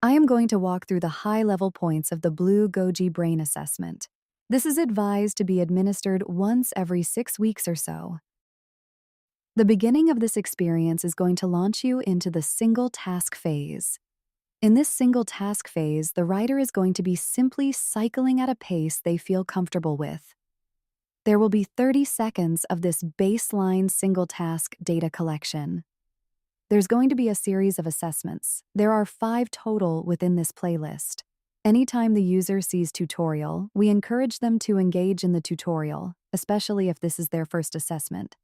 I am going to walk through the high-level points of the Blue Goji brain assessment. This is advised to be administered once every 6 weeks or so. The beginning of this experience is going to launch you into the single task phase. In this single task phase, the writer is going to be simply cycling at a pace they feel comfortable with. There will be 30 seconds of this baseline single task data collection. There's going to be a series of assessments. There are 5 total within this playlist. Anytime the user sees tutorial, we encourage them to engage in the tutorial, especially if this is their first assessment.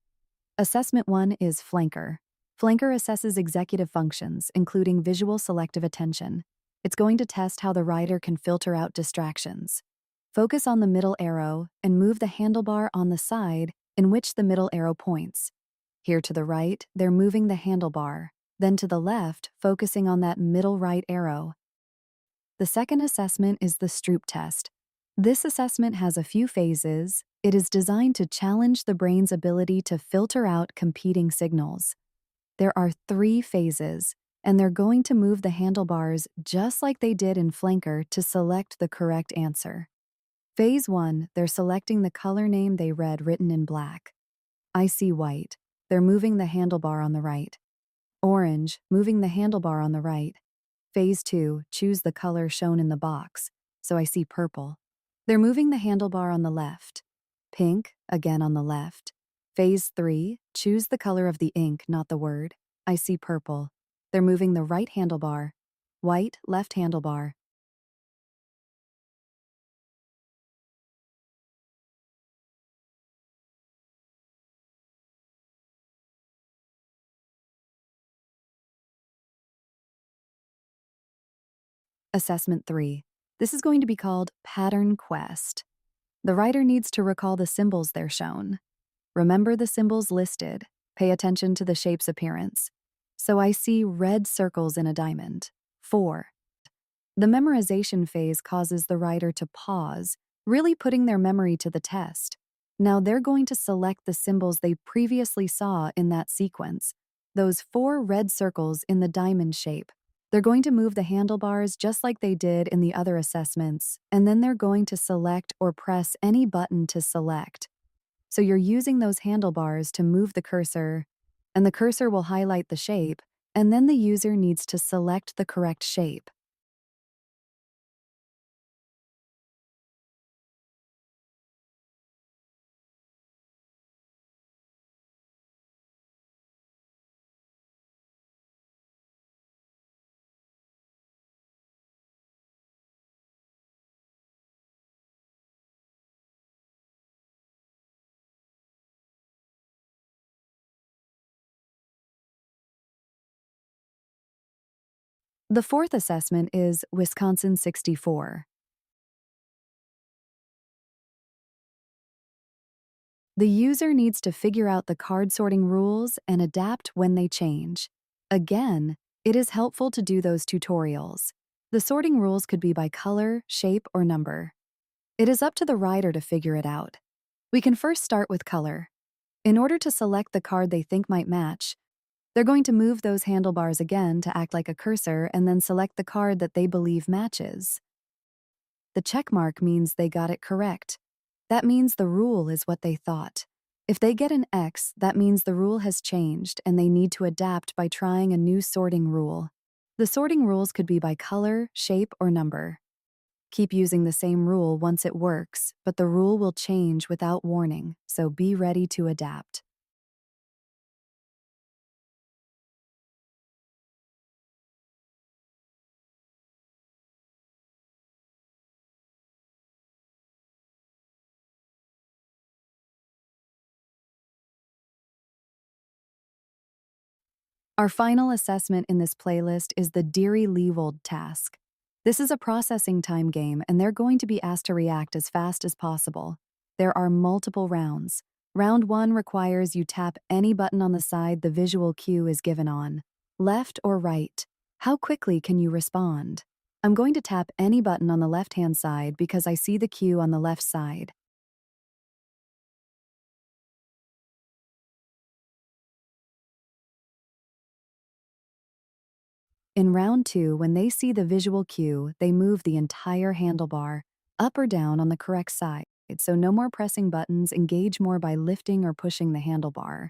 Assessment 1 is Flanker. Flanker assesses executive functions, including visual selective attention. It's going to test how the writer can filter out distractions. Focus on the middle arrow and move the handlebar on the side in which the middle arrow points. Here to the right, they're moving the handlebar. Then to the left, focusing on that middle right arrow. The second assessment is the Stroop test. This assessment has a few phases. It is designed to challenge the brain's ability to filter out competing signals. There are 3 phases, and they're going to move the handlebars just like they did in Flanker to select the correct answer. Phase 1, they're selecting the color name they read written in black. I see white. They're moving the handlebar on the right. Orange, moving the handlebar on the right. Phase 2, choose the color shown in the box. So I see purple. They're moving the handlebar on the left. Pink, again on the left. Phase 3, choose the color of the ink, not the word. I see purple. They're moving the right handlebar. White, left handlebar. Assessment 3. This is going to be called Pattern Quest. The writer needs to recall the symbols they're shown. Remember the symbols listed. Pay attention to the shape's appearance. So I see red circles in a diamond. 4. The memorization phase causes the writer to pause, really putting their memory to the test. Now they're going to select the symbols they previously saw in that sequence, those 4 red circles in the diamond shape. They're going to move the handlebars just like they did in the other assessments, and then they're going to select or press any button to select. So you're using those handlebars to move the cursor, and the cursor will highlight the shape, and then the user needs to select the correct shape. The fourth assessment is Wisconsin 64. The user needs to figure out the card sorting rules and adapt when they change. Again, it is helpful to do those tutorials. The sorting rules could be by color, shape, or number. It is up to the writer to figure it out. We can first start with color. In order to select the card they think might match, they're going to move those handlebars again to act like a cursor and then select the card that they believe matches. The check mark means they got it correct. That means the rule is what they thought. If they get an X, that means the rule has changed and they need to adapt by trying a new sorting rule. The sorting rules could be by color, shape, or number. Keep using the same rule once it works, but the rule will change without warning, so be ready to adapt. Our final assessment in this playlist is the Deary Leewold task. This is a processing time game, and they're going to be asked to react as fast as possible. There are multiple rounds. Round 1 requires you tap any button on the side the visual cue is given on. Left or right? How quickly can you respond? I'm going to tap any button on the left-hand side because I see the cue on the left side. In round 2, when they see the visual cue, they move the entire handlebar up or down on the correct side, so no more pressing buttons, engage more by lifting or pushing the handlebar.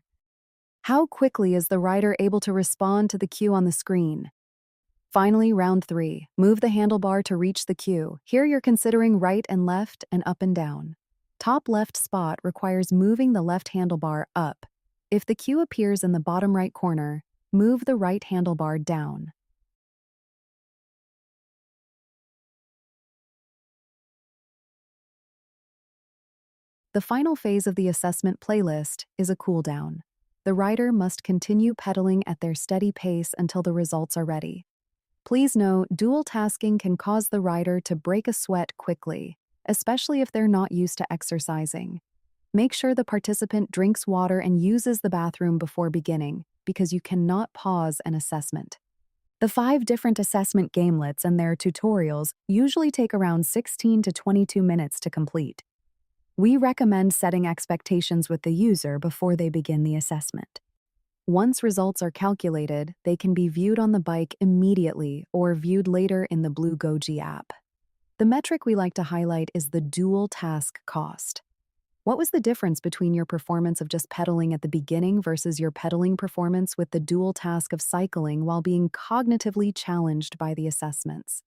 How quickly is the rider able to respond to the cue on the screen? Finally, round 3, move the handlebar to reach the cue. Here you're considering right and left and up and down. Top left spot requires moving the left handlebar up. If the cue appears in the bottom right corner, move the right handlebar down. The final phase of the assessment playlist is a cool down. The rider must continue pedaling at their steady pace until the results are ready. Please note, dual tasking can cause the rider to break a sweat quickly, especially if they're not used to exercising. Make sure the participant drinks water and uses the bathroom before beginning, because you cannot pause an assessment. The 5 different assessment gamelets and their tutorials usually take around 16 to 22 minutes to complete. We recommend setting expectations with the user before they begin the assessment. Once results are calculated, they can be viewed on the bike immediately or viewed later in the Blue Goji app. The metric we like to highlight is the dual task cost. What was the difference between your performance of just pedaling at the beginning versus your pedaling performance with the dual task of cycling while being cognitively challenged by the assessments?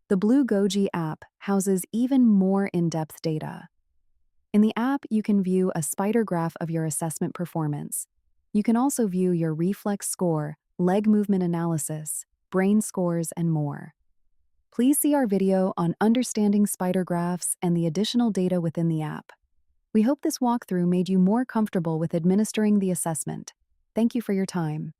The Blue Goji app houses even more in-depth data. In the app, you can view a spider graph of your assessment performance. You can also view your reflex score, leg movement analysis, brain scores, and more. Please see our video on understanding spider graphs and the additional data within the app. We hope this walkthrough made you more comfortable with administering the assessment. Thank you for your time.